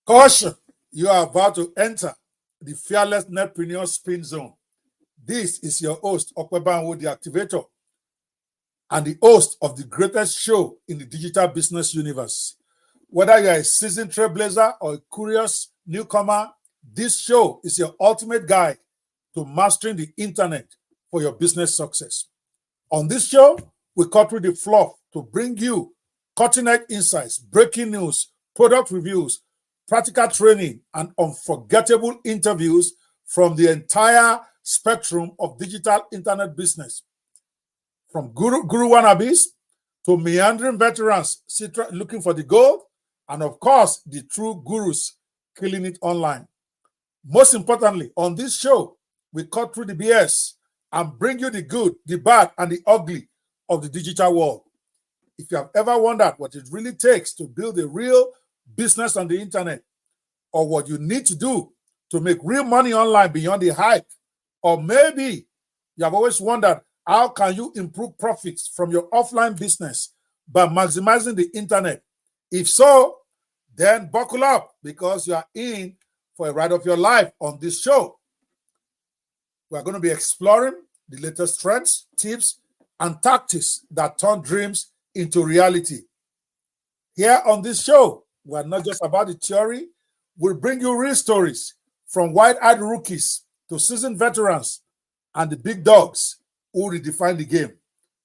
Caution, you are about to enter the Fearless Netpreneur spin zone. This is your host, Bawo, the activator, and the host of the greatest show in the digital business universe. Whether you are a seasoned trailblazer or a curious newcomer, this show is your ultimate guide to mastering the internet for your business success. On this show, we cut through the fluff to bring you cutting-edge insights, breaking news, product reviews, practical training, and unforgettable interviews from the entire spectrum of digital internet business. From guru wannabes to meandering veterans looking for the gold, and of course, the true gurus killing it online. Most importantly, on this show, we cut through the BS and bring you the good, the bad, and the ugly of the digital world. If you have ever wondered what it really takes to build a real business on the internet, or what you need to do to make real money online beyond the hype, or maybe you have always wondered how can you improve profits from your offline business by maximizing the internet? If so, then buckle up, because you are in for a ride of your life on this show. We are going to be exploring the latest trends, tips, and tactics that turn dreams into reality. Here on this show, we are not just about the theory. We'll bring you real stories from wide-eyed rookies to seasoned veterans and the big dogs who redefine the game.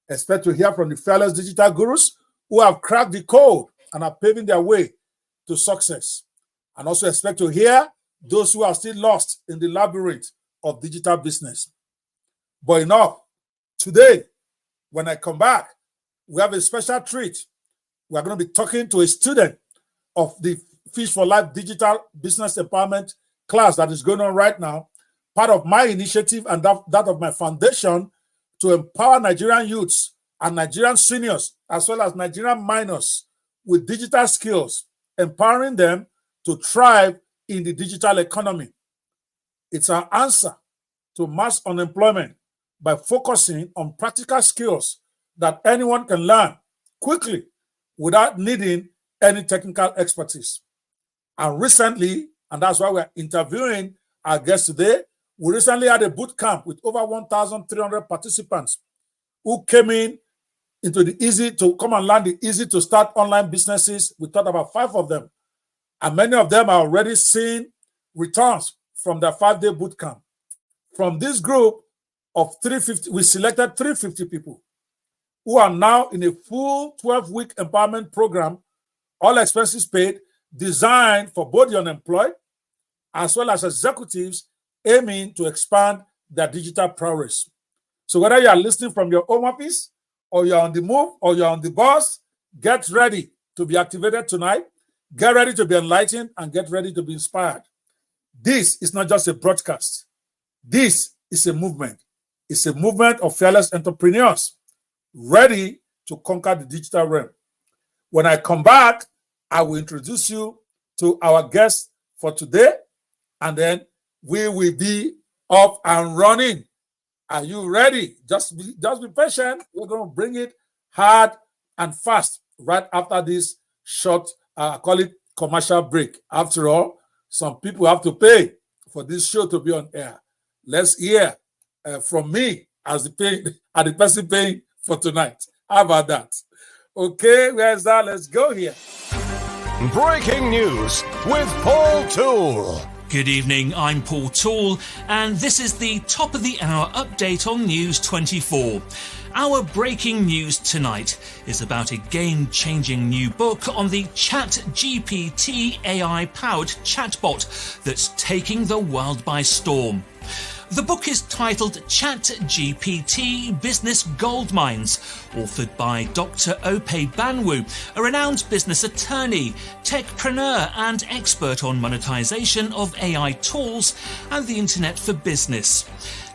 Expect to hear from the fearless digital gurus who have cracked the code and are paving their way to success. And also expect to hear those who are still lost in the labyrinth of digital business. But enough. Today, when I come back, we have a special treat. We are going to be talking to a student of the Fish for Life Digital Business Empowerment class that is going on right now, part of my initiative and that of my foundation to empower Nigerian youths and Nigerian seniors, as well as Nigerian minors, with digital skills, empowering them to thrive in the digital economy. It's our answer to mass unemployment by focusing on practical skills that anyone can learn quickly without needing any technical expertise. And recently, and that's why we're interviewing our guest today, we recently had a boot camp with over 1,300 participants who came into the easy to come and learn the easy to start online businesses. We taught about 5 of them, and many of them are already seeing returns from their 5-day boot camp. From this group of 350, we selected 350 people who are now in a full 12-week empowerment program, all expenses paid, designed for both the unemployed as well as executives aiming to expand their digital prowess. So whether you are listening from your home office, or you're on the move, or you're on the bus, get ready to be activated tonight, get ready to be enlightened, and get ready to be inspired. This is not just a broadcast. This is a movement. It's a movement of fearless entrepreneurs ready to conquer the digital realm. When I come back, I will introduce you to our guest for today, and then we will be up and running. Are you ready? Just be patient. We're going to bring it hard and fast right after this short, call it commercial break. After all, some people have to pay for this show to be on air. Let's hear from me as the person paying for tonight. How about that? Okay, where's that? Let's go here. Breaking news with Paul Toole. Good evening, I'm Paul Toole, and this is the top of the hour update on News 24. Our breaking news tonight is about a game-changing new book on the ChatGPT AI-powered chatbot that's taking the world by storm. The book is titled ChatGPT Business Goldmines, authored by Dr. Ope Banwo, a renowned business attorney, techpreneur and expert on monetization of AI tools and the internet for business.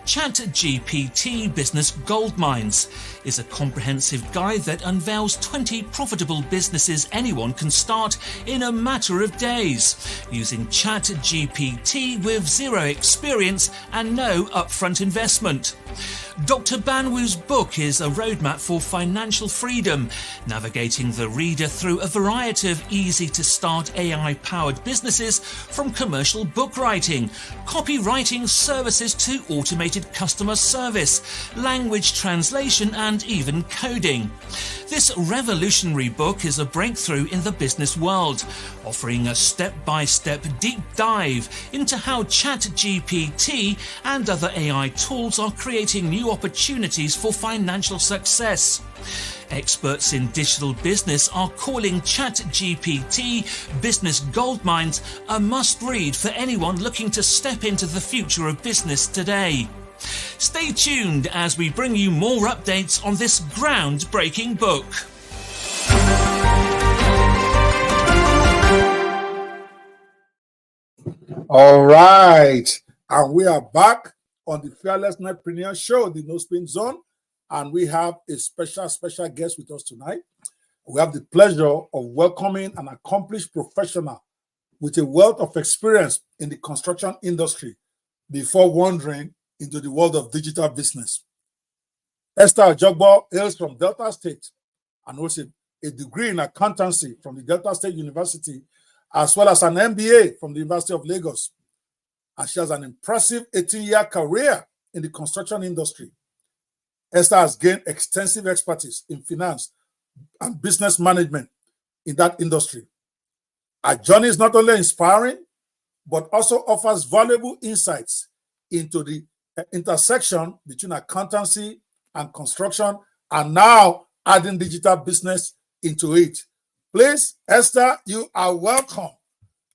ChatGPT Business Goldmines is a comprehensive guide that unveils 20 profitable businesses anyone can start in a matter of days, using ChatGPT with zero experience and no upfront investment. Dr. Banwoo's book is a roadmap for financial freedom, navigating the reader through a variety of easy-to-start AI-powered businesses, from commercial book writing, copywriting services to automated customer service, language translation, and even coding. This revolutionary book is a breakthrough in the business world, offering a step-by-step deep dive into how ChatGPT and other AI tools are creating new opportunities for financial success. Experts in digital business are calling ChatGPT Business Goldmines a must-read for anyone looking to step into the future of business today. Stay tuned as we bring you more updates on this groundbreaking book. All right. And we are back on the Fearless Netpreneur show, the No Spin Zone. And we have a special guest with us tonight. We have the pleasure of welcoming an accomplished professional with a wealth of experience in the construction industry before wandering into the world of digital business. Esther Ojogbo hails from Delta State and holds a degree in accountancy from the Delta State University, as well as an MBA from the University of Lagos. And she has an impressive 18-year career in the construction industry. Esther has gained extensive expertise in finance and business management in that industry. Her journey is not only inspiring, but also offers valuable insights into the intersection between accountancy and construction, and now adding digital business into it. Please, Esther, you are welcome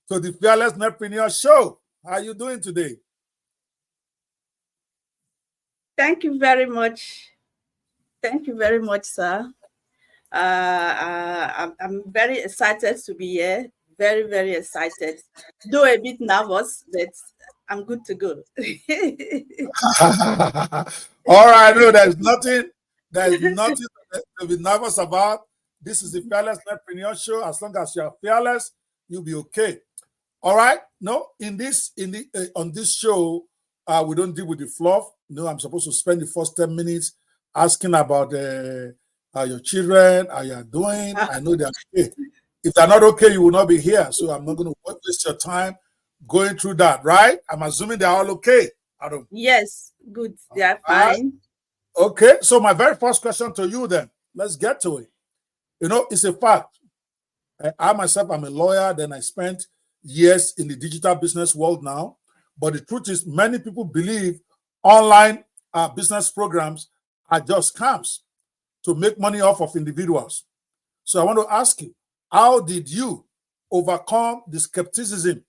to the Fearless Netpreneur show. How are you doing today? Thank you very much. Thank you very much, sir. I'm very excited to be here. Very excited. Though a bit nervous, but I'm good to go. All right, no, there's nothing to be nervous about. This is the Fearless Netpreneur show. As long as you are fearless, you'll be okay. All right. No, on this show, we don't deal with the fluff. No, I'm supposed to spend the first 10 minutes asking about your children, how you are doing. I know they're okay. If they're not okay, you will not be here. So I'm not going to waste your time going through that, right? I'm assuming they're all okay. Yes, good. They are fine. Okay. So my very first question to you then, let's get to it. You know, it's a fact. I myself, I'm a lawyer. Then I spent years in the digital business world now. But the truth is, many people believe online business programs are just scams to make money off of individuals. So I want to ask you, how did you overcome the skepticism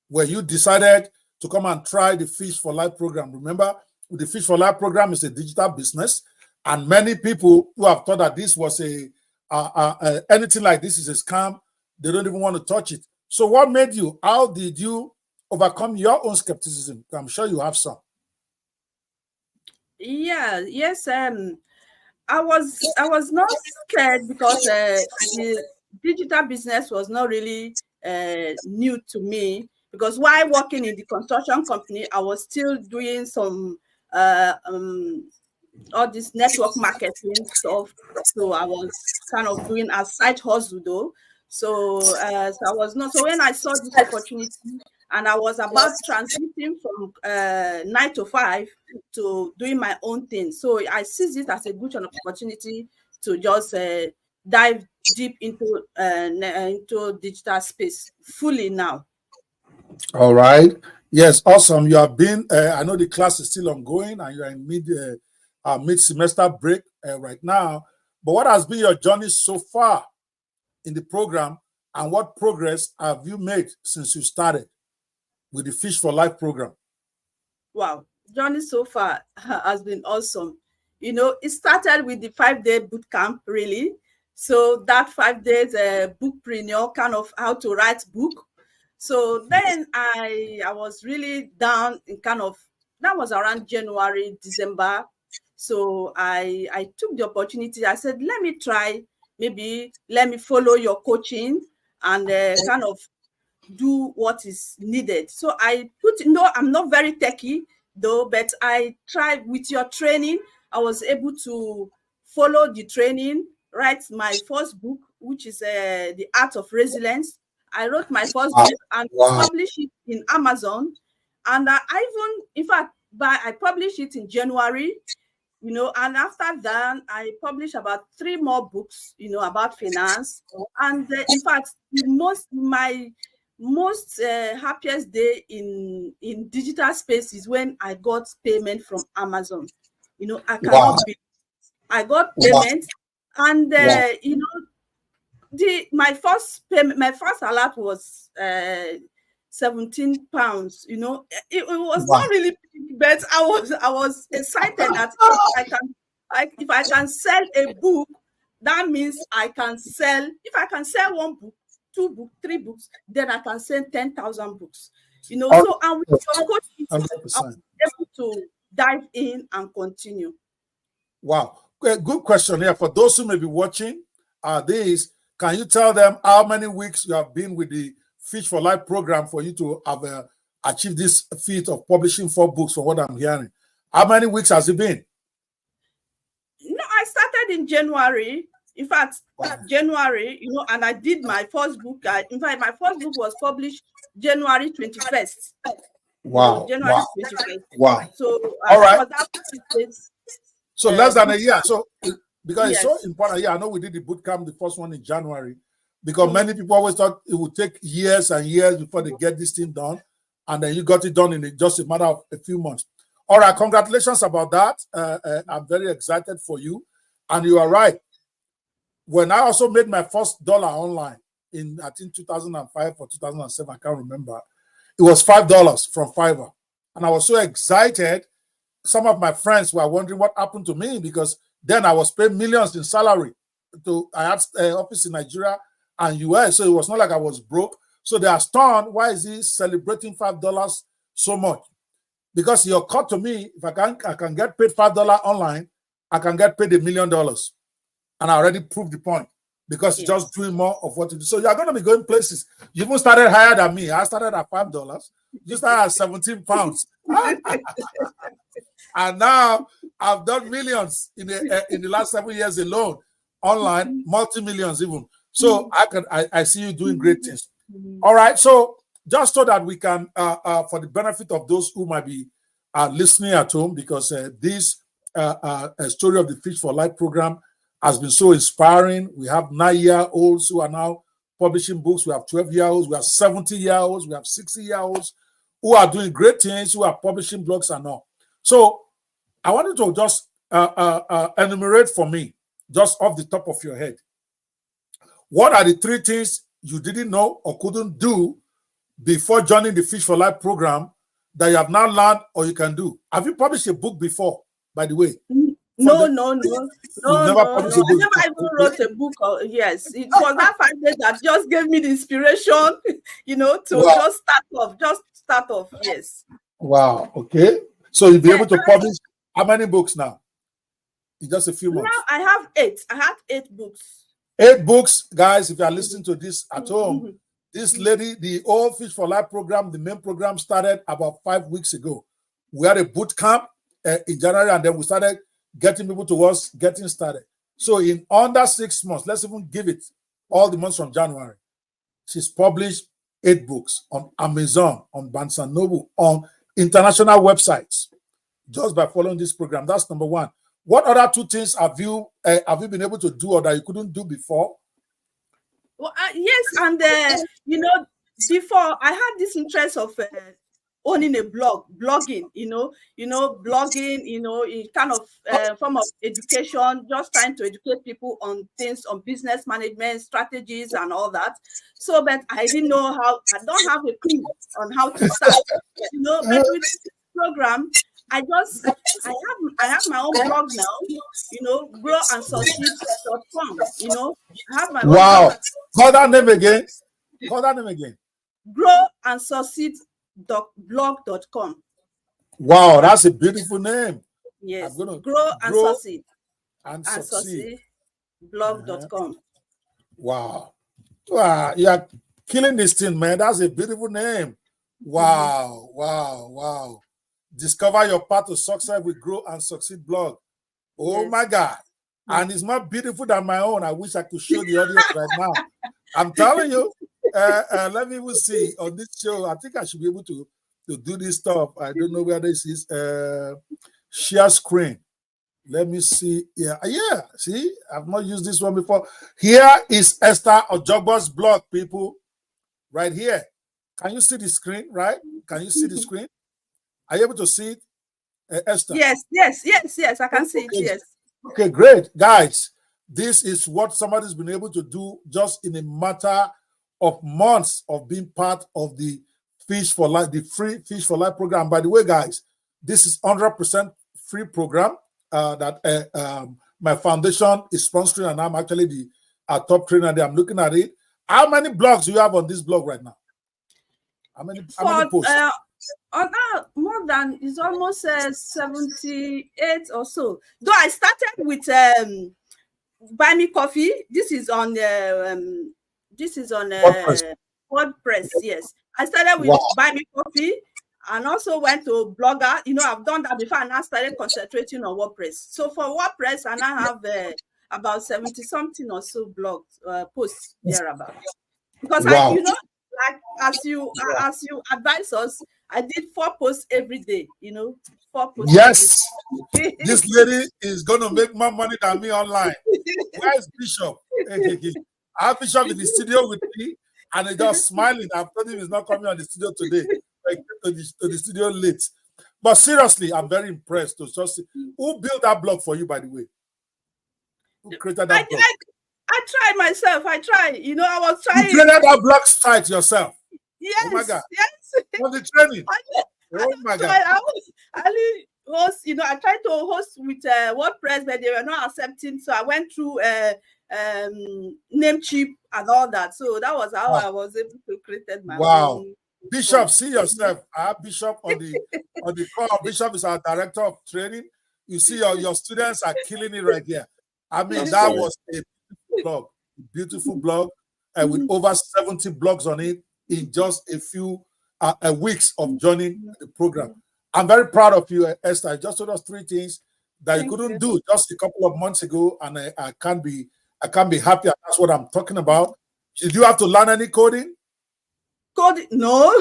where you decided to come and try the Fish for Life program? Remember, the Fish for Life program is a digital business, and many people who have thought that this was anything like this is a scam, they don't even want to touch it. So what made you, how did you overcome your own skepticism? I'm sure you have some. Yes. I was not scared because the digital business was not really new to me, because while working in the construction company, I was still doing some all this network marketing stuff. So I was kind of doing a side hustle though. So I was not. So when I saw this opportunity, and I was about transiting from 9 to 5 to doing my own thing, so I seized it as a good opportunity to just dive deep into digital space fully now. All right. Yes, awesome. You have been. I know the class is still ongoing, and you are in mid-semester break right now. But what has been your journey so far in the program, and what progress have you made since you started with the Fish for Life program? Wow, journey so far has been awesome. You know, it started with the 5-day boot camp, really. So that 5 days bookpreneur, kind of how to write book. So then I was really down in kind of, that was around January, December. So I took the opportunity. I said, let me try, maybe let me follow your coaching and kind of do what is needed. So I I'm not very techy though, but I tried with your training. I was able to follow the training, write my first book, which is The Art of Resilience. I wrote my first book and published it in Amazon. And I even, in fact, I published it in January, and after that, I published about 3 more books, about finance. And in fact, my most happiest day in digital space is when I got payment from Amazon. I cannot be. I got payment, and my first payment, my first alert was £17. It was not really big, but I was excited that if I can sell a book, that means I can sell. If I can sell 1 book, 2 books, 3 books, then I can sell 10,000 books. So and with your coaching, I was able to dive in and continue. Wow, good question here for those who may be watching. Can you tell them how many weeks you have been with the Fish for Life program for you to have achieved this feat of publishing 4 books, from what I'm hearing? How many weeks has it been? I started in January. In fact, January, and I did my first book. In fact, my first book was published January 21st. Wow. January 21st. Wow. So, all right. So less than a year. So, because yes. It's so important. Yeah, I know we did the boot camp, the first one in January, because many people always thought it would take years and years before they get this thing done. And then you got it done in just a matter of a few months. All right, congratulations about that. I'm very excited for you. And you are right. When I also made my first dollar online in, I think, 2005 or 2007, I can't remember, it was $5 from Fiverr. And I was so excited. Some of my friends were wondering what happened to me, because then I was paid millions in salary. I had an office in Nigeria and US, so it was not like I was broke. So they are stunned. Why is he celebrating $5 so much? Because he occurred to me, if I can get paid $5 online, I can get paid $1 million. And I already proved the point, because yes, just doing more of what you do. So you're going to be going places. You even started higher than me. I started at $5. You started at 17 pounds. And now I've done millions in the last 7 years alone, online, multi-millions even. So I see you doing great things. All right. So just so that we can, for the benefit of those who might be listening at home, because this story of the Fish for Life program has been so inspiring. We have 9-year-olds who are now publishing books. We have 12-year-olds. We have 70-year-olds. We have 60-year-olds who are doing great things, who are publishing blogs and all. So I wanted to just enumerate for me, just off the top of your head, what are the 3 things you didn't know or couldn't do before joining the Fish for Life program that you have now learned or you can do? Have you published a book before, by the way? No. I never even wrote a book. Yes, it was that 5 days that just gave me the inspiration, to just start off. Yes. Wow. Okay. So you'll be able to publish how many books now? In just a few months. Now I have 8. I had 8 books. 8 books, guys. If you are listening to this at home, this lady, the old Fish for Life program, the main program started about 5 weeks ago. We had a boot camp in January, and then we started getting people to us getting started. So in under 6 months, let's even give it all the months from January, she's published 8 books on Amazon, on Barnes & Noble, on international websites, just by following this program. That's number 1. What other 2 things have you been able to do or that you couldn't do before? Well, yes, and before I had this interest of owning a blogging, blogging, in kind of form of education, just trying to educate people on things, on business management strategies and all that. So, but I didn't know how. I don't have a clue on how to start. But with this program, I have my own blog now, growandsucceed.com. I have my own blog. Call that name again. Growandsucceed.blog.com. Wow, that's a beautiful name. Yes. I'm gonna Grow and grow succeed. and And succeed. succeed. Blog.com. Wow. Wow, you are killing this thing, man. That's a beautiful name. Wow, wow, wow. Discover your path to success with Grow and Succeed blog. Oh Yes. my God. And it's more beautiful than my own. I wish I could show the audience right now. I'm telling you, let me even see on this show. I think I should be able to do this stuff. I don't know where this is. Share screen. Let me see. Yeah. See, I've not used this one before. Here is Esther Ojogbo's blog, people. Right here. Can you see the screen? Right? Can you see the screen? Are you able to see it, Esther? Yes. I can see it. Yes. Okay, great. Guys, this is what somebody's been able to do just in a matter of months of being part of the Fish for Life, the free Fish for Life program. By the way, guys, this is 100% free program that my foundation is sponsoring, and I'm actually the top trainer there. I'm looking at it. How many blogs do you have on this blog right now? How many posts? More than, it's almost 78 or so. Though I started with Buy Me Coffee. This is on WordPress. Yes, I started with Buy Me Coffee, and also went to Blogger. I've done that before, and I started concentrating on WordPress. So for WordPress, and I have about 70 something or so blogs posts thereabout. Because like as you advise us, I did 4 posts every day. 4 posts. Yes, this lady is going to make more money than me online. Where's Bishop? I have Bishop in the studio with me, and he's just smiling. I've told him he's not coming on the studio today. I came to the studio late. But seriously, I'm very impressed. Who built that blog for you, by the way? Who created that blog? I tried myself. I was trying. You created that blog site yourself? Yes. Oh my God. Yes. On the training. Oh my God. I host, I tried to host with WordPress, but they were not accepting. So I went through Namecheap and all that. So that was how I was able to create my own. Bishop, see yourself. I have Bishop on the call. Bishop is our director of training. You see your students are killing it right here. I mean, that was a beautiful blog, and with over 70 blogs on it in just a few weeks of joining the program. I'm very proud of you, Esther. I just told us 3 things that you couldn't do just a couple of months ago, and I can't be happy. That's what I'm talking about. Did you have to learn any coding? Coding? No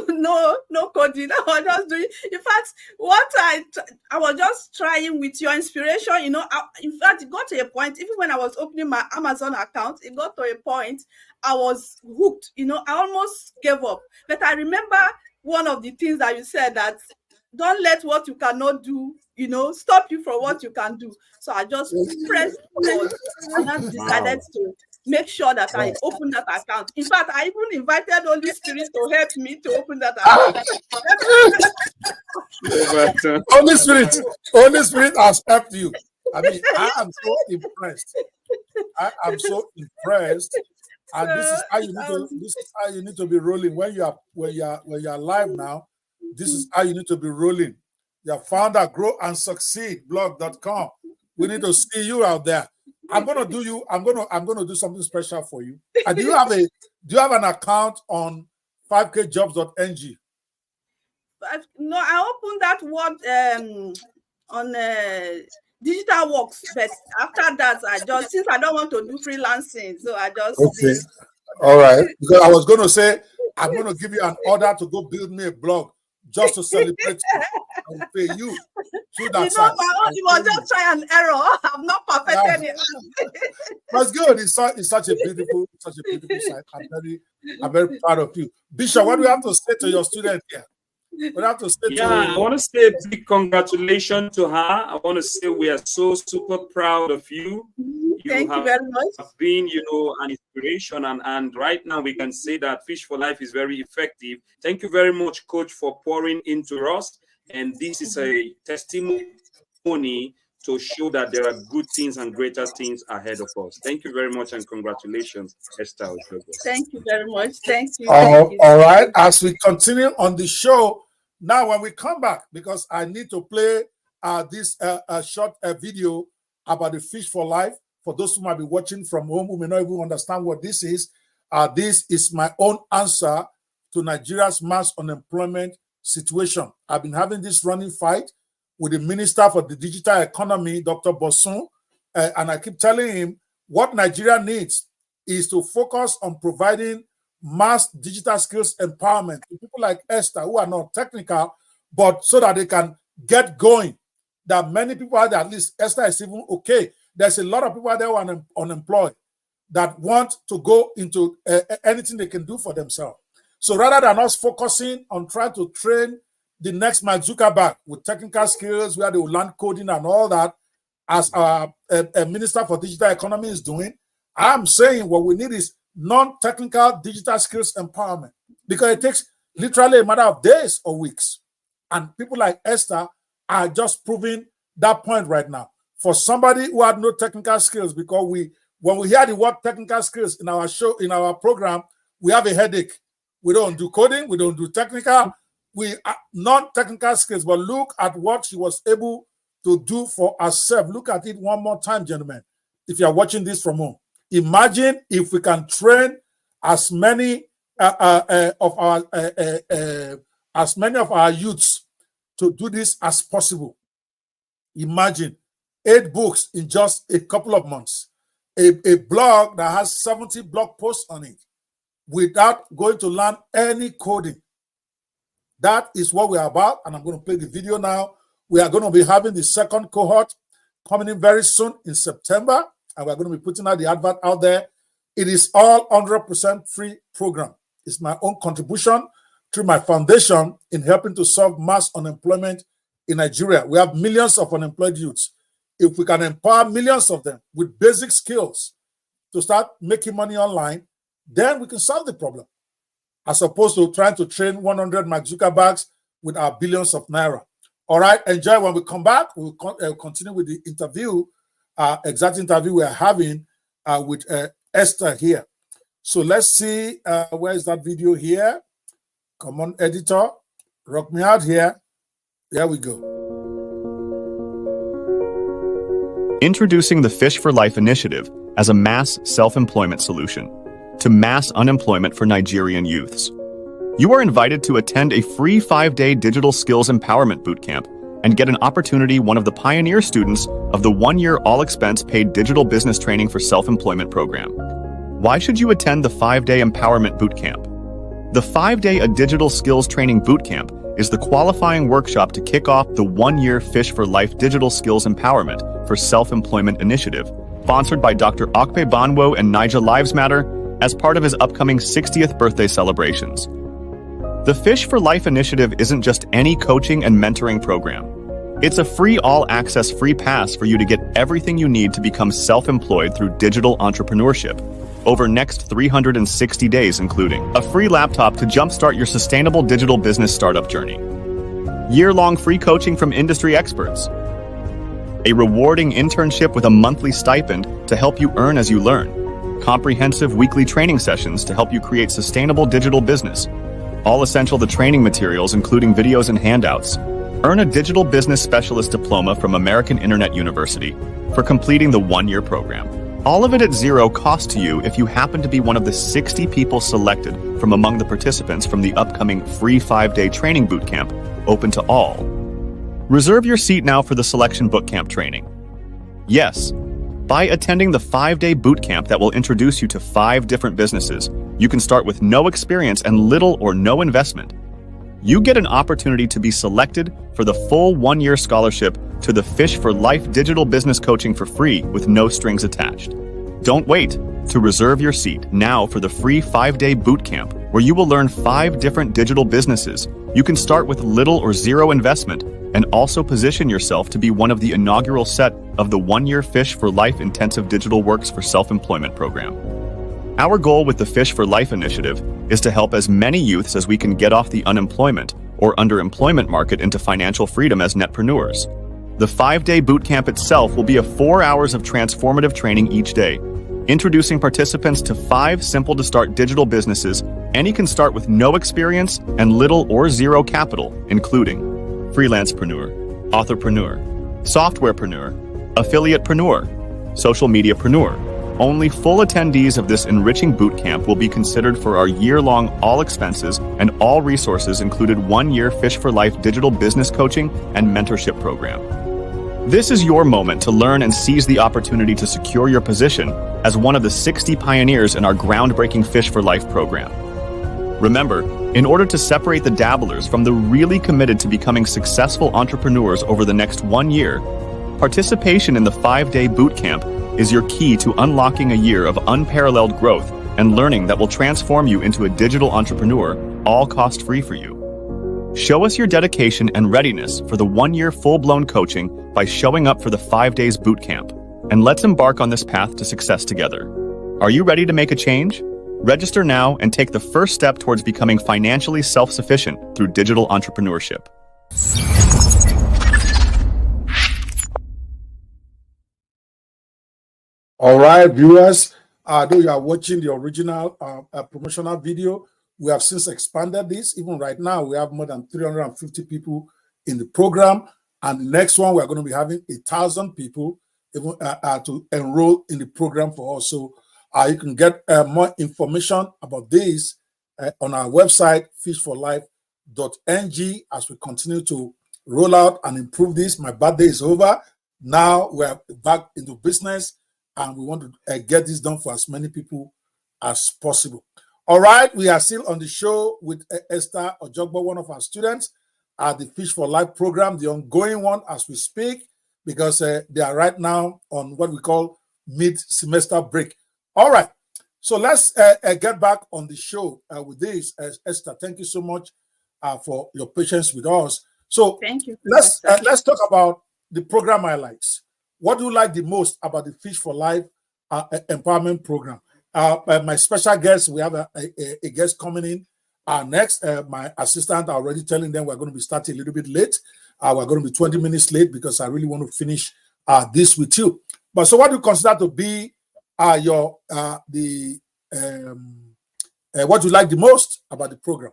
coding. I was just doing. In fact, what I was just trying with your inspiration. In fact, it got to a point. Even when I was opening my Amazon account, it got to a point I was hooked. I almost gave up. But I remember one of the things that you said, that don't let what you cannot do, stop you from what you can do. So I just pressed forward, and I decided to make sure that I open that account. In fact, I even invited Holy Spirit to help me to open that account. Holy Spirit has helped you. I mean, I am so impressed. And this is how you need to be rolling when you are live now. This is how you need to be rolling. You found our Grow and Succeed blog.com. We need to see you out there. I'm gonna do something special for you. And do you have an account on 5kjobs.ng? No, I opened that one on Digital Works, but after that, since I don't want to do freelancing, so I just did. All right. Because I was going to say, I'm going to give you an order to go build me a blog just to celebrate you. I will pay you through that site. It was just try and error. I've not perfected it. That's good. It's such a beautiful site. I'm very proud of you. Bishop, what do you have to say to your student here? I want to say a big congratulations to her. I want to say we are so super proud of you. Thank you very much. Have been, an inspiration, and right now we can say that Fish for Life is very effective. Thank you very much, Coach, for pouring into us. And this is a testimony to show that there are good things and greater things ahead of us. Thank you very much, and congratulations, Esther Ojogbo. Thank you very much. Thank you. All right. As we continue on the show, now when we come back, because I need to play this short video about the Fish for Life. For those who might be watching from home who may not even understand what this is my own answer to Nigeria's mass unemployment situation. I've been having this running fight with the Minister for the Digital Economy, Dr. Bosun, and I keep telling him what Nigeria needs is to focus on providing mass digital skills empowerment to people like Esther who are not technical, but so that they can get going. That many people are there, at least Esther is even okay. There's a lot of people out there who are unemployed that want to go into anything they can do for themselves. So rather than us focusing on trying to train the next Mark Zuckerberg with technical skills where they will learn coding and all that, as our Minister for Digital Economy is doing, I'm saying what we need is non-technical digital skills empowerment, because it takes literally a matter of days or weeks. And people like Esther are just proving that point right now. For somebody who had no technical skills, because when we hear the word technical skills in our show, in our program, we have a headache. We don't do coding, we don't do technical, we are non-technical skills. But look at what she was able to do for herself. Look at it one more time, gentlemen. If you are watching this from home, imagine if we can train as many of our youths to do this as possible. Imagine 8 books in just a couple of months, a blog that has 70 blog posts on it without going to learn any coding. That is what we're about, and I'm going to play the video now. We are going to be having the second cohort coming in very soon in September, and we're going to be putting out the advert out there. It is all 100% free program. It's my own contribution through my foundation in helping to solve mass unemployment in Nigeria. We have millions of unemployed youths. If we can empower millions of them with basic skills to start making money online, then we can solve the problem, as opposed to trying to train 100 Mark Zuckerbergs with our billions of naira. All right, enjoy. When we come back, we'll continue with the interview, exact interview we are having with Esther here. So let's see, where is that video here? Come on, editor, rock me out here. There we go. Introducing the Fish for Life initiative as a mass self-employment solution to mass unemployment for Nigerian youths. You are invited to attend a free 5-day digital skills empowerment bootcamp and get an opportunity one of the pioneer students of the 1-year all-expense paid digital business training for self-employment program. Why should you attend the 5-day empowerment bootcamp? The 5-day digital skills training bootcamp is the qualifying workshop to kick off the 1-year Fish for Life digital skills empowerment for self-employment initiative, sponsored by Dr. Okpe Bawo and Niger Lives Matter as part of his upcoming 60th birthday celebrations. The Fish for Life initiative isn't just any coaching and mentoring program. It's a free all-access free pass for you to get everything you need to become self-employed through digital entrepreneurship over next 360 days, including a free laptop to jumpstart your sustainable digital business startup journey, year-long free coaching from industry experts, a rewarding internship with a monthly stipend to help you earn as you learn, comprehensive weekly training sessions to help you create sustainable digital business, all essential to training materials including videos and handouts. Earn a digital business specialist diploma from American Internet University for completing the 1-year program. All of it at zero cost to you if you happen to be one of the 60 people selected from among the participants from the upcoming free 5-day training bootcamp, open to all. Reserve your seat now for the selection bootcamp training. Yes, by attending the 5-day bootcamp that will introduce you to 5 different businesses, you can start with no experience and little or no investment. You get an opportunity to be selected for the full 1-year scholarship to the Fish for Life digital business coaching for free with no strings attached. Don't wait to reserve your seat now for the free 5-day bootcamp where you will learn 5 different digital businesses. You can start with little or zero investment and also position yourself to be one of the inaugural set of the 1-year Fish for Life intensive digital works for self-employment program. Our goal with the Fish for Life initiative is to help as many youths as we can get off the unemployment or underemployment market into financial freedom as netpreneurs. The 5-day bootcamp itself will be 4 hours of transformative training each day, introducing participants to 5 simple to start digital businesses. Any can start with no experience and little or zero capital, including freelancepreneur, authorpreneur, softwarepreneur, affiliatepreneur, social mediapreneur. Only full attendees of this enriching bootcamp will be considered for our year-long all expenses and all resources included 1-year Fish for Life digital business coaching and mentorship program. This is your moment to learn and seize the opportunity to secure your position as one of the 60 pioneers in our groundbreaking Fish for Life program. Remember, in order to separate the dabblers from the really committed to becoming successful entrepreneurs over the next 1 year, participation in the 5-day bootcamp is your key to unlocking a year of unparalleled growth and learning that will transform you into a digital entrepreneur, all cost-free for you. Show us your dedication and readiness for the 1-year full-blown coaching by showing up for the 5 days bootcamp, and let's embark on this path to success together. Are you ready to make a change? Register now and take the first step towards becoming financially self-sufficient through digital entrepreneurship. All right, viewers, though you are watching the original promotional video, we have since expanded this. Even right now, we have more than 350 people in the program. And the next one, we're going to be having 1,000 people even, to enroll in the program for us. So you can get more information about this on our website, fishforlife.ng, as we continue to roll out and improve this. My birthday is over. Now we're back into business, and we want to get this done for as many people as possible. All right, we are still on the show with Esther Ojogbo, one of our students at the Fish for Life program, the ongoing one as we speak, because they are right now on what we call mid-semester break. All right, so let's get back on the show with this. Esther, thank you so much for your patience with us. So Thank you. let's talk about the program highlights. What do you like the most about the Fish for Life empowerment program? My special guest, we have a guest coming in next. My assistant are already telling them we're going to be starting a little bit late. We're going to be 20 minutes late because I really want to finish this with you. But so what do you consider to be what you like the most about the program?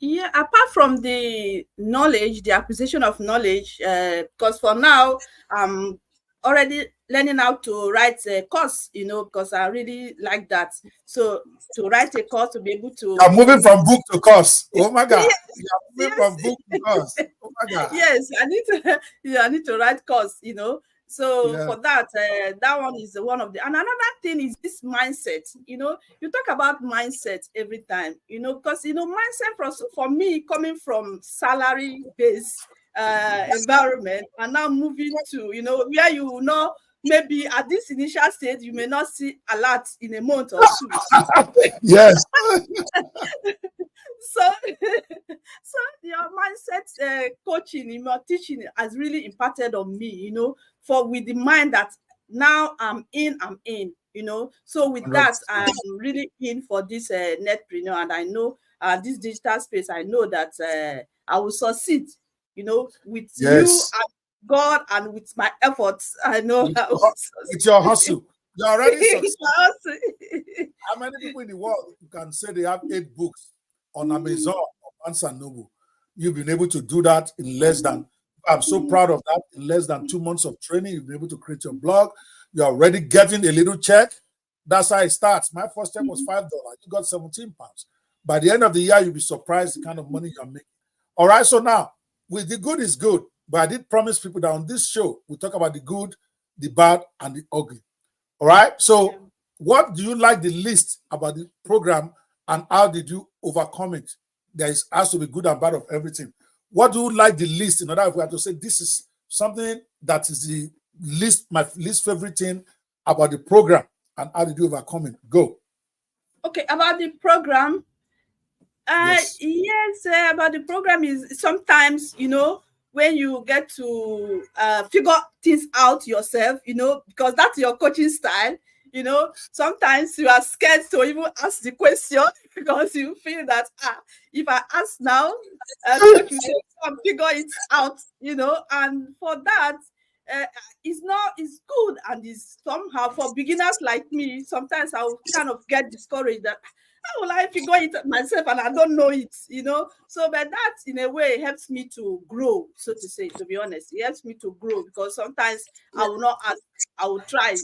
Yeah, apart from the knowledge, the acquisition of knowledge, because for now, I'm already learning how to write a course, because I really like that. So to write a course, to be able to... I'm moving from book to course. Oh my God. You're moving from book to course. Oh my God. Yes, I need to write course, So for that, that one is one of the... And another thing is this mindset, you talk about mindset every time, because, mindset for me, coming from salary-based environment and now moving to, where maybe at this initial stage, you may not see a lot in a month or two. Yes. So your mindset coaching, teaching has really impacted on me, with the mind that now I'm in. So with that, I'm really in for this Netpreneur, and I know this digital space, I know that I will succeed, with you and God and with my efforts. I know it's your hustle. You're already successful. How many people in the world can say they have 8 books on Amazon or Barnes & Noble? You've been able to do that in less than, I'm so proud of that, in less than 2 months of training. You've been able to create your blog. You're already getting a little check. That's how it starts. My first check was $5. You got 17 pounds. By the end of the year, you'll be surprised the kind of money you're making. All right, so now, with the good is good, but I did promise people that on this show, we talk about the good, the bad, and the ugly. All right, so what do you like the least about the program, and how did you overcome it? There has to be good and bad of everything. What do you like the least? In other words, we have to say this is something that is the least, my least favorite thing about the program, and how did you overcome it? Go. Okay, about the program. Yes, about the program is sometimes, when you get to figure things out yourself, because that's your coaching style, sometimes you are scared to even ask the question because you feel that if I ask now, coach will say, figure it out, and for that, it's good, and it's somehow for beginners like me. Sometimes I'll kind of get discouraged that how will I figure it myself and I don't know it, So, but that in a way helps me to grow, so to say. To be honest, it helps me to grow because sometimes I will not ask. I will try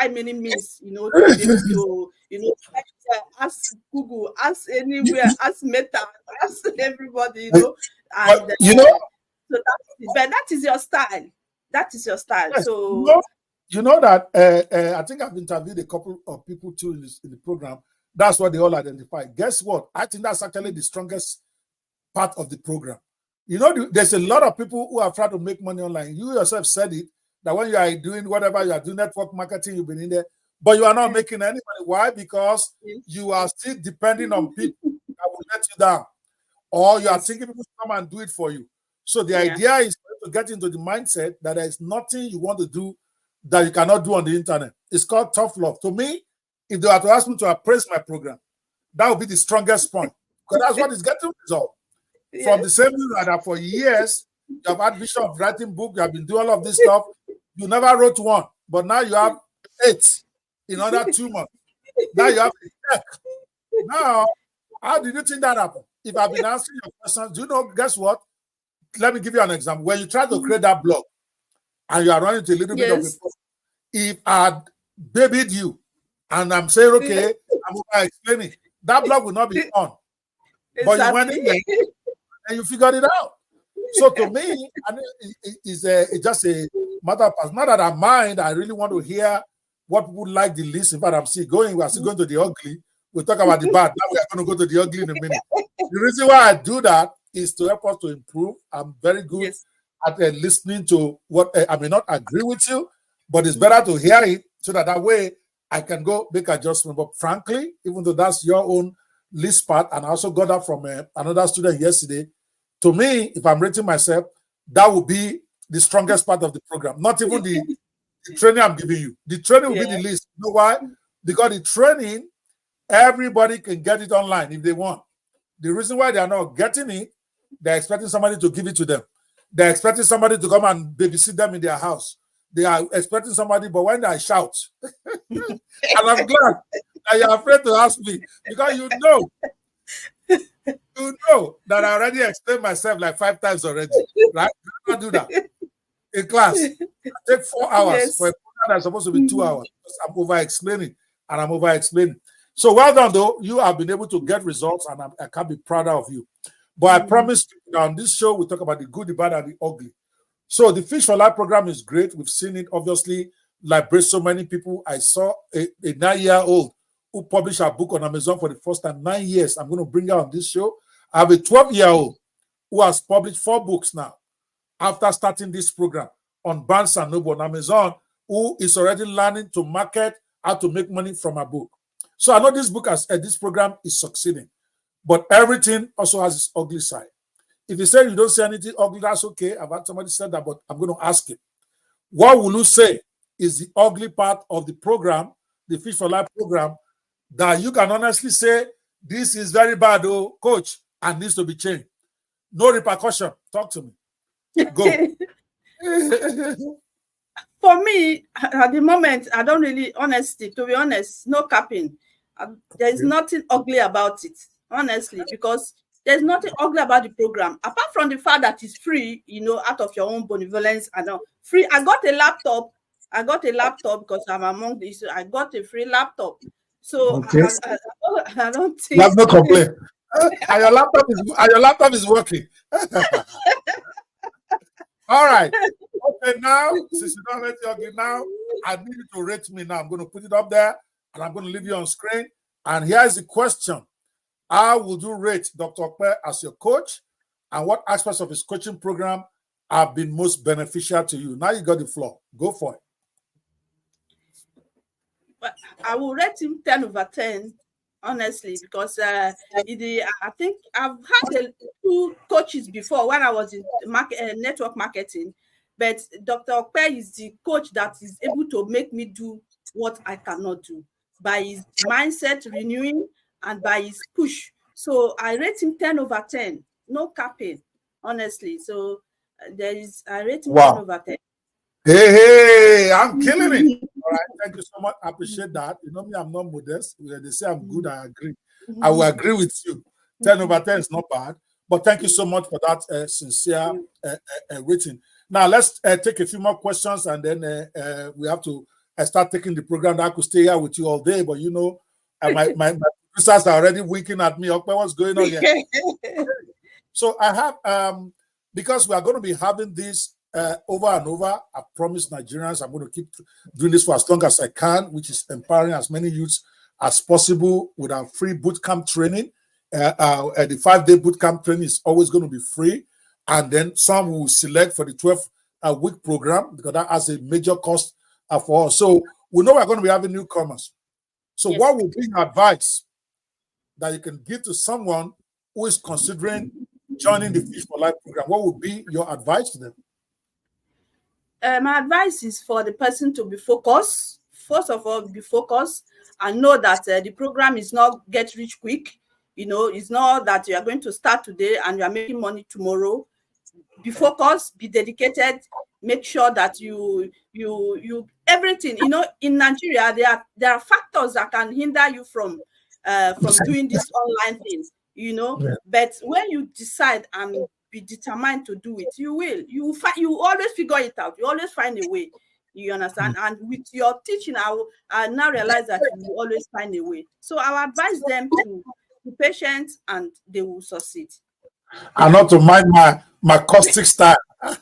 many means, to be able to, ask Google, ask anywhere, ask Meta, ask everybody, and so that is your style. That is your style. Yes, So you know that I think I've interviewed a couple of people too in the program. That's what they all identify. Guess what? I think that's actually the strongest part of the program. There's a lot of people who are trying to make money online. You yourself said it, that when you are doing whatever you are doing, network marketing, you've been in there, but you are not making any money. Why? Because you are still depending on people that will let you down, or you are thinking people come and do it for you. So the idea is to get into the mindset that there is nothing you want to do that you cannot do on the internet. It's called tough love. To me, if they were to ask me to appraise my program, that would be the strongest point, because that's what is getting result. From the same reason that for years you have had vision of writing book, you have been doing all of this stuff, you never wrote one, but now you have 8 in under 2 months. Now you have a check. Now, how did you think that happened? If I've been answering your questions, do you know? Guess what? Let me give you an example. When you try to create that blog and you are running into a little bit of a problem, if I had babied you and I'm saying, okay, I'm going to explain it, that blog will not be on. Exactly. But you went in there and you figured it out. So to me, it's just a matter of past. Not that I mind, I really want to hear what people like the least. In fact, we're still going to the ugly. We'll talk about the bad. Now we are going to go to the ugly in a minute. The reason why I do that is to help us to improve. I'm very good at listening to what I may not agree with you, but it's better to hear it so that way I can go make adjustment. But frankly, even though that's your own least part, and I also got that from another student yesterday, to me, if I'm rating myself, that would be the strongest part of the program. Not even the training I'm giving you. The training will be the least. You know why? Because the training, everybody can get it online if they want. The reason why they are not getting it, they're expecting somebody to give it to them. They're expecting somebody to come and babysit them in their house. They are expecting somebody, but when I shout, and I'm glad that you're afraid to ask me, because you know that I already explained myself like 5 times already, right? I do that in class. I take 4 hours for a program that's supposed to be 2 hours. I'm over-explaining, and I'm over-explaining. So well done, though. You have been able to get results, and I can't be prouder of you. But I promise you, on this show, we talk about the good, the bad, and the ugly. So the Fish for Life program is great. We've seen it, obviously, liberate so many people. I saw a 9-year-old who published a book on Amazon for the first time. 9 years. I'm going to bring her on this show. I have a 12-year-old who has published 4 books now after starting this program on Barnes & Noble on Amazon, who is already learning to market, how to make money from a book. So I know this program is succeeding, but everything also has its ugly side. If you say you don't say anything ugly, that's okay. I've had somebody said that, but I'm going to ask him. What will you say is the ugly part of the program, the Fish for Life program, that you can honestly say, this is very bad, oh, coach, and needs to be changed? No repercussion. Talk to me. Go. For me, at the moment, I don't really, to be honest, no capping. There's nothing ugly about it, honestly, because there's nothing ugly about the program, apart from the fact that it's free, out of your own benevolence and free. I got a laptop because I'm among these. I got a free laptop. So okay. I don't think. You have no complaint. And your laptop is working. All right. Okay, now, since you don't let you argue now, I need you to rate me now. I'm going to put it up there, and I'm going to leave you on screen. And here's the question. How would you rate Dr. Okpe as your coach, and what aspects of his coaching program have been most beneficial to you? Now you got the floor. Go for it. But I will rate him 10 over 10, honestly, because I think I've had 2 coaches before when I was in network marketing, but Dr. Okpe is the coach that is able to make me do what I cannot do by his mindset renewing and by his push. So I rate him 10 over 10, no capping, honestly. So I rate him 10 over 10. Hey, I'm killing it. All right, thank you so much. I appreciate that. You know me, I'm not modest. They say I'm good, I agree. I will agree with you. 10 over 10 is not bad. But thank you so much for that sincere rating. Now, let's take a few more questions, and then we have to start taking the program. I could stay here with you all day, but you know, my producers are already winking at me. Okay, what's going on here? So I have, because we are going to be having this over and over. I promise Nigerians I'm going to keep doing this for as long as I can, which is empowering as many youths as possible with our free bootcamp training. The 5-day bootcamp training is always going to be free, and then some will select for the 12-week program because that has a major cost for us. So we know we're going to be having newcomers. So what would be your advice that you can give to someone who is considering joining the Fish for Life program? What would be your advice to them? My advice is for the person to be focused. First of all, be focused and know that the program is not get rich quick. You know, it's not that you are going to start today and you are making money tomorrow. Be focused, be dedicated, make sure that you everything. You know, in Nigeria, there are factors that can hinder you from doing this online thing. You know, but when you decide and be determined to do it, you will. You always figure it out. You always find a way. You understand? And with your teaching, I now realize that you will always find a way. So I advise them to be patient and they will succeed. And not to mind my caustic style. You can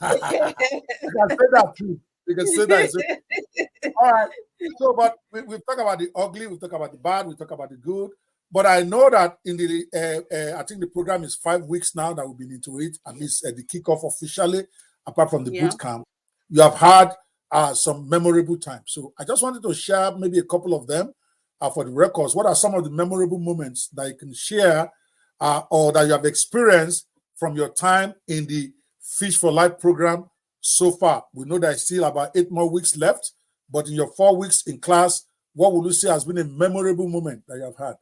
say that too. You can say that. All right. So, but we've talked about the ugly, we talk about the bad, we talk about the good. But I know that in the I think the program is 5 weeks now that we've been into it, at least the kickoff officially, apart from the boot camp. You have had some memorable times. So I just wanted to share maybe a couple of them for the records. What are some of the memorable moments that you can share or that you have experienced from your time in the Fish for Life program so far? We know there's still about 8 more weeks left, but in your 4 weeks in class, what would you say has been a memorable moment that you have had?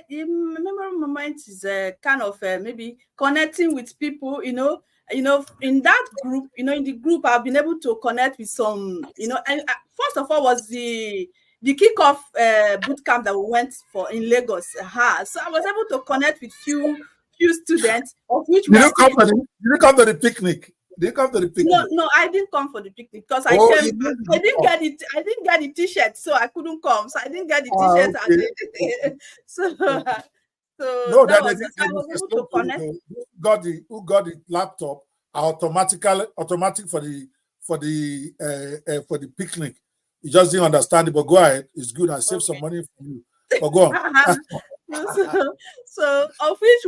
The memorable moment is kind of maybe connecting with people, you know, in that group, in the group, I've been able to connect with some, and first of all was the kickoff boot camp that we went for in Lagos. So I was able to connect with few students, of which did you come to the picnic? Did you come to the picnic? No, I didn't come for the picnic because I didn't get it. I didn't get the t-shirt, so I couldn't come. So I didn't get the t-shirt. Okay. So no, that I was able to connect. Who got the laptop automatic for the picnic. You just didn't understand it, but go ahead. It's good. I saved some money for you. But go on. So of which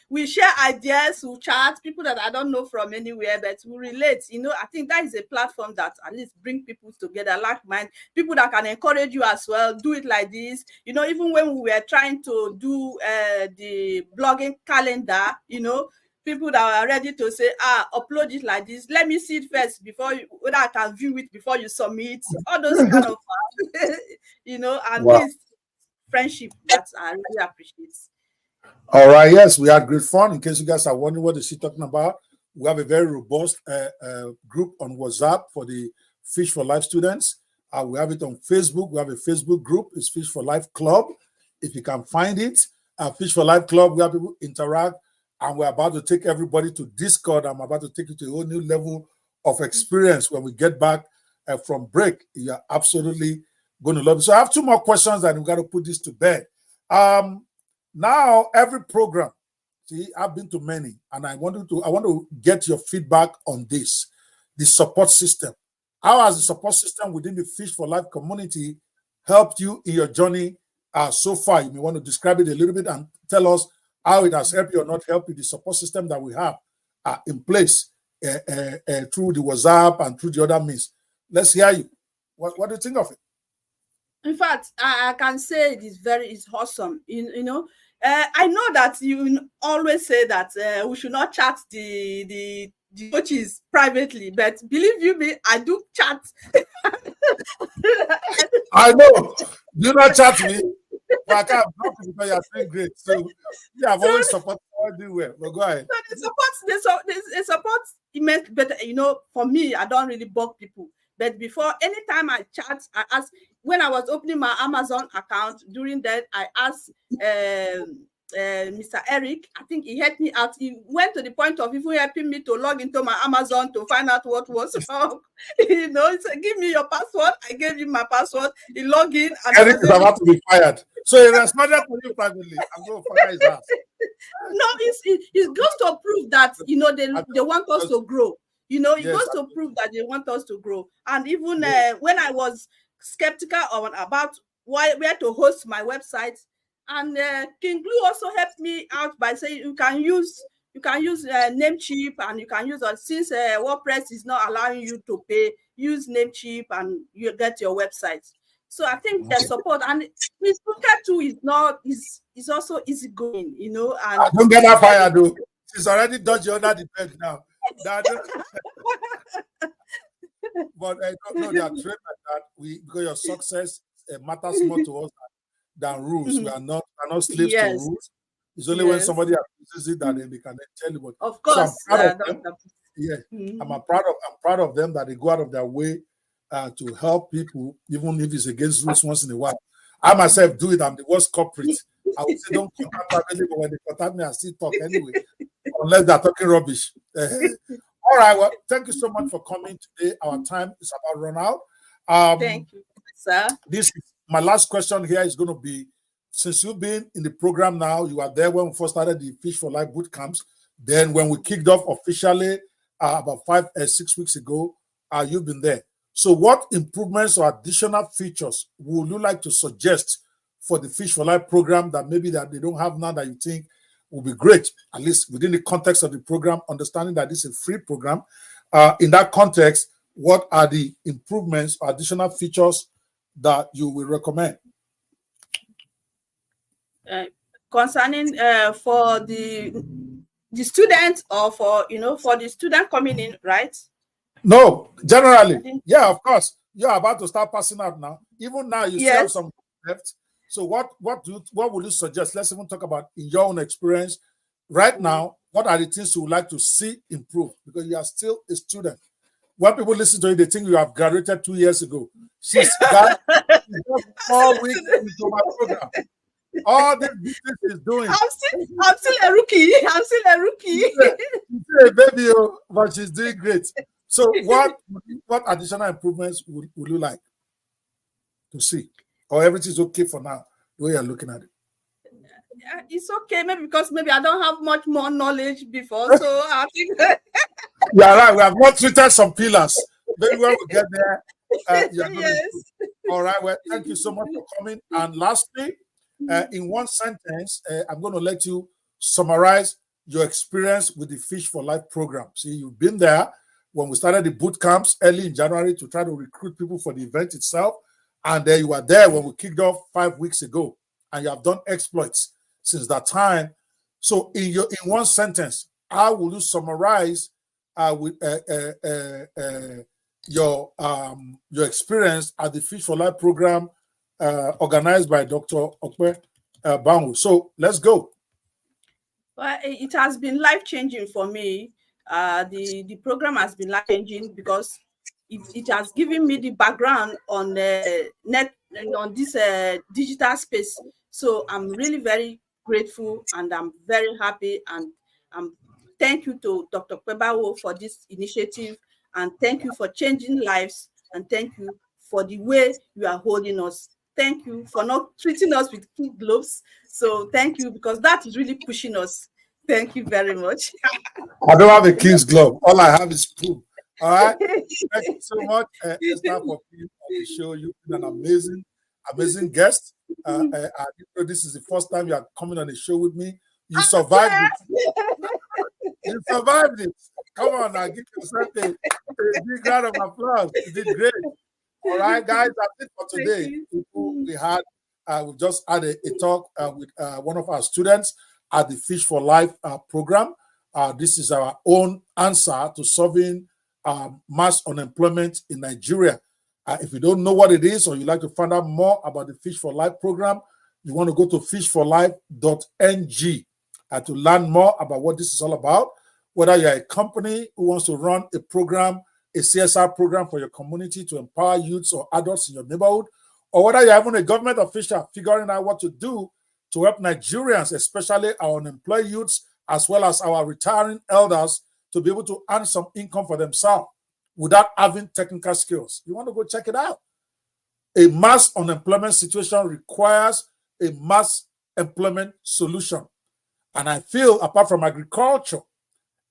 we share ideas, we chat, people that I don't know from anywhere, but we relate. I think that is a platform that at least bring people together, like mind, people that can encourage you as well. Do it like this. Even when we were trying to do the blogging calendar, people that are ready to say, upload it like this. Let me see it first before whether I can view it before you submit. All those kind of, and wow. this friendship that I really appreciate. All right, yes, we had great fun. In case you guys are wondering what is she talking about, we have a very robust group on WhatsApp for the Fish for Life students. We have it on Facebook. We have a Facebook group. It's Fish for Life Club. If you can find it, Fish for Life Club, we have people interact, and we're about to take everybody to Discord. I'm about to take you to a whole new level of experience when we get back from break. You're absolutely going to love it. So I have 2 more questions, and we've got to put this to bed. Now, every program, see, I've been to many, and I want to get your feedback on this, the support system. How has the support system within the Fish for Life community helped you in your journey so far? You may want to describe it a little bit and tell us how it has helped you or not helped you, the support system that we have in place through the WhatsApp and through the other means. Let's hear you. What do you think of it? In fact, I can say it's awesome. I know that you always say that we should not chat the coaches privately, but believe you me, I do chat. I know. Do not chat me. I can't block you because you're doing great. So yeah, I've always supported you well. But go ahead. So they support immense better. You know, for me, I don't really bug people. But before, anytime I chat, I ask, when I was opening my Amazon account, during that, I asked Mr. Eric, I think he helped me out. He went to the point of even helping me to log into my Amazon to find out what was wrong. You know, he said, give me your password. I gave him my password. He logged in. And Eric is about to be fired. So he responded to you privately. I'm going to fire his ass. No, it goes to prove that, you know, they want us to grow. You know, it goes to prove that they want us to grow. And even when I was skeptical about where to host my website, and King Glue also helped me out by saying you can use Namecheap, and you can use since WordPress is not allowing you to pay, use Namecheap and you get your website. So I think the support, and Miss Booker too is also easygoing, you know. And I don't get that fire though. She's already dodged under the bed now. But I don't know, they are trained like that. Because your success matters more to us than rules. We are not slaves to rules. It's only when somebody abuses it that they can tell you. But of course, so I'm proud of them that they go out of their way to help people, even if it's against rules once in a while. I myself do it. I'm the worst culprit. I would say don't contact me, but when they contact me, I still talk anyway, unless they're talking rubbish. All right. Well, thank you so much for coming today. Our time is about run out. Thank you, sir. My last question here is going to be, since you've been in the program now, you are there when we first started the Fish for Life boot camps. Then when we kicked off officially about 6 weeks ago, you've been there. So what improvements or additional features would you like to suggest for the Fish for Life program that maybe that they don't have now that you think will be great, at least within the context of the program, understanding that this is a free program? In that context, what are the improvements or additional features that you will recommend? Concerning for the students, or for the student coming in, right? No, generally, yeah, of course. You're about to start passing out now. Even now, you still have some left. So what would you suggest? Let's even talk about in your own experience right now. What are the things you would like to see improve? Because you are still a student. When people listen to you, they think you have graduated 2 years ago. She's got 4 weeks into my program. All this business is doing. I'm still a rookie. She's a baby, but she's doing great. So what additional improvements would you like to see? Or everything's okay for now, the way you're looking at it? It's okay, maybe because I don't have much more knowledge before. So I think you're right. We have not treated some pillars. Maybe when we get there, all right. Well, thank you so much for coming. And lastly, in one sentence, I'm going to let you summarize your experience with the Fish for Life program. See, you've been there when we started the boot camps early in January to try to recruit people for the event itself. And then you were there when we kicked off 5 weeks ago, and you have done exploits since that time. So in one sentence, how will you summarize with your experience at the Fish for Life program organized by Dr. Bawo? So let's go. Well, it has been life-changing for me. The program has been life-changing because it has given me the background on on this digital space. So I'm really very grateful, and I'm very happy, and thank you to Dr. Bawo for this initiative, and thank you for changing lives, and thank you for the way you are holding us. Thank you for not treating us with kid gloves. So thank you, because that is really pushing us. Thank you very much. I don't have a kid's glove. All I have is spoon. All right. Thank you so much, Esther, for being on the show. You've been an amazing guest. This is the first time you are coming on the show with me. You survived it. You survived it. Come on now, give yourself a big round of applause. You did great. All right, guys, that's it for today. We just had a talk with one of our students at the Fish for Life program. This is our own answer to solving mass unemployment in Nigeria. If you don't know what it is, or you'd like to find out more about the Fish for Life program, you want to go to fishforlife.ng to learn more about what this is all about. whether you're a company who wants to run a program, a CSR program for your community to empower youths or adults in your neighborhood, or whether you're even a government official figuring out what to do to help Nigerians, especially our unemployed youths, as well as our retiring elders, to be able to earn some income for themselves without having technical skills. You want to go check it out. A mass unemployment situation requires a mass employment solution. And I feel, apart from agriculture,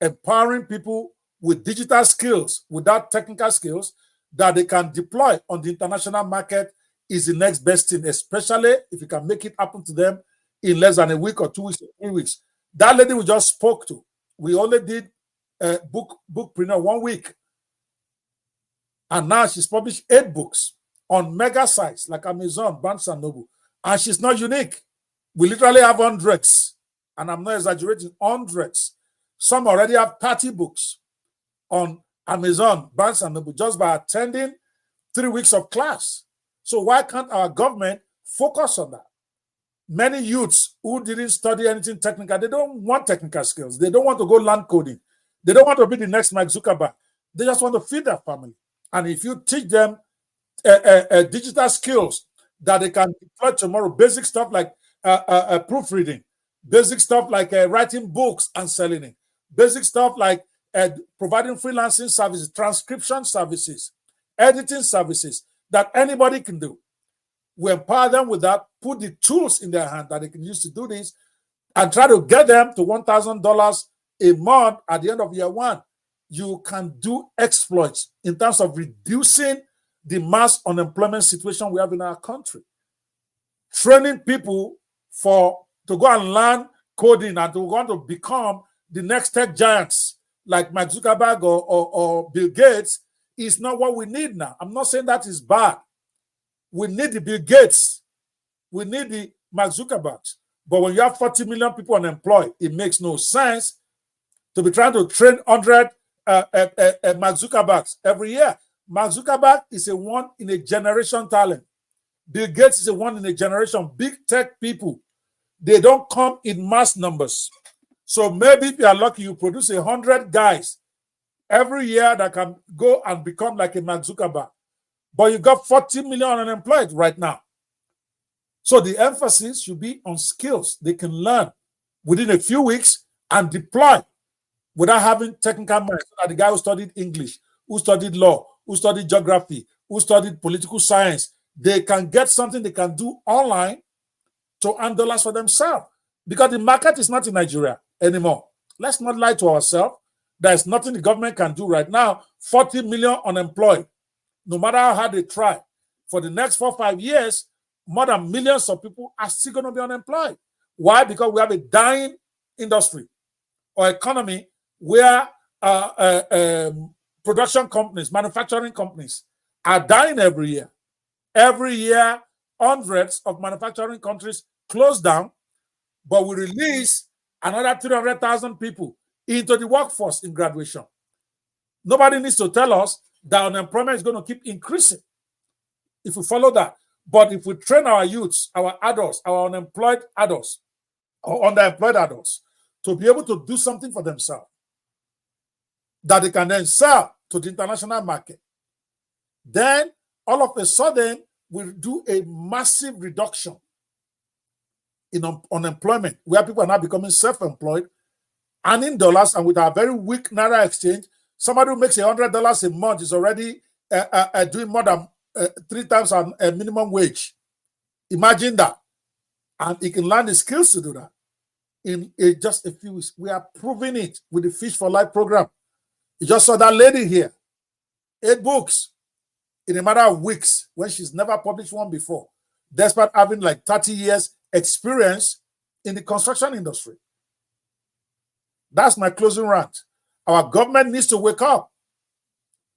empowering people with digital skills, without technical skills, that they can deploy on the international market is the next best thing, especially if you can make it happen to them in less than a week or 2 weeks or 3 weeks. That lady we just spoke to, we only did bookpreneur 1 week. And now she's published 8 books on mega sites like Amazon, Barnes & Noble. And she's not unique. We literally have hundreds. And I'm not exaggerating, hundreds. Some already have 30 books on Amazon, Barnes & Noble, just by attending 3 weeks of class. So why can't our government focus on that? Many youths who didn't study anything technical, they don't want technical skills. They don't want to go learn coding. They don't want to be the next Mark Zuckerberg. They just want to feed their family. And if you teach them digital skills that they can deploy tomorrow, basic stuff like proofreading, basic stuff like writing books and selling it, basic stuff like providing freelancing services, transcription services, editing services that anybody can do. We empower them with that, put the tools in their hand that they can use to do this, and try to get them to $1,000 a month at the end of year 1. You can do exploits in terms of reducing the mass unemployment situation we have in our country. Training people to go and learn coding and to want to become the next tech giants like Mark Zuckerberg or Bill Gates is not what we need now. I'm not saying that is bad. We need the Bill Gates. We need the Mark Zuckerbergs. But when you have 40 million people unemployed, it makes no sense to be trying to train 100 Mark Zuckerbergs every year. Mark Zuckerberg is a one-in-a-generation talent. Bill Gates is a one-in-a-generation. Big tech people, they don't come in mass numbers. So maybe if you are lucky, you produce 100 guys every year that can go and become like a Mark Zuckerberg. But you got 40 million unemployed right now. So the emphasis should be on skills they can learn within a few weeks and deploy without having technical minds. So that the guy who studied English, who studied law, who studied geography, who studied political science, they can get something they can do online to earn dollars for themselves. Because the market is not in Nigeria anymore. Let's not lie to ourselves. There's nothing the government can do right now. 40 million unemployed. No matter how hard they try, for the next 4 or 5 years, more than millions of people are still going to be unemployed. Why? Because we have a dying industry or economy where production companies, manufacturing companies are dying every year. Every year, hundreds of manufacturing countries close down, but we release another 300,000 people into the workforce in graduation. Nobody needs to tell us that unemployment is going to keep increasing if we follow that. But if we train our youths, our adults, our unemployed adults, or underemployed adults to be able to do something for themselves that they can then sell to the international market, then all of a sudden we'll do a massive reduction in unemployment, where people are now becoming self-employed, earning dollars, and with our very weak Naira exchange, somebody who makes $100 a month is already doing more than 3 times a minimum wage. Imagine that. And he can learn the skills to do that in just a few weeks. We are proving it with the Fish for Life program. You just saw that lady here. 8 books in a matter of weeks when she's never published one before, despite having like 30 years experience in the construction industry. That's my closing rant. Our government needs to wake up.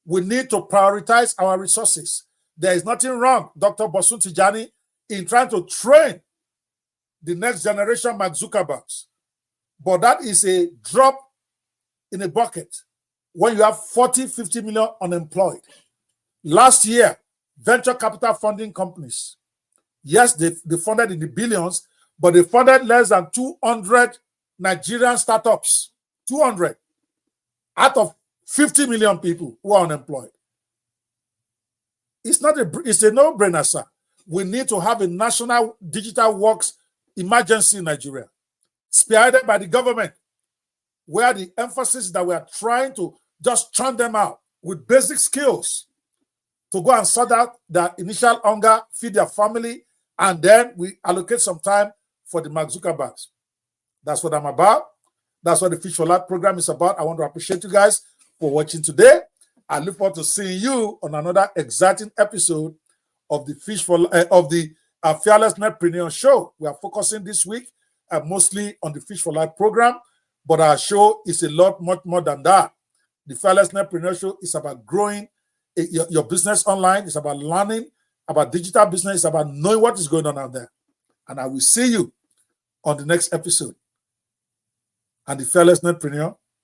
We need to prioritize our resources. There is nothing wrong, Dr. Bosun Tijani, in trying to train the next generation Mark Zuckerbergs. But that is a drop in a bucket when you have 40, 50 million unemployed. Last year, venture capital funding companies, yes, they funded in the billions, but they funded less than 200 Nigerian startups. 200. out of 50 million people who are unemployed. It's a no-brainer, sir. We need to have a national digital works emergency in Nigeria, spearheaded by the government, where the emphasis that we are trying to just churn them out with basic skills to go and sort out their initial hunger, feed their family, and then we allocate some time for the Mark Zuckerbergs. That's what I'm about. That's what the Fish for Life program is about. I want to appreciate you guys for watching today. I look forward to seeing you on another exciting episode of the Fearless Netpreneur show. We are focusing this week mostly on the Fish for Life program, but our show is a lot much more than that. The Fearless Netpreneur show is about growing your business online. It's about learning about digital business. It's about knowing what is going on out there. And I will see you on the next episode. And the Fearless Netpreneur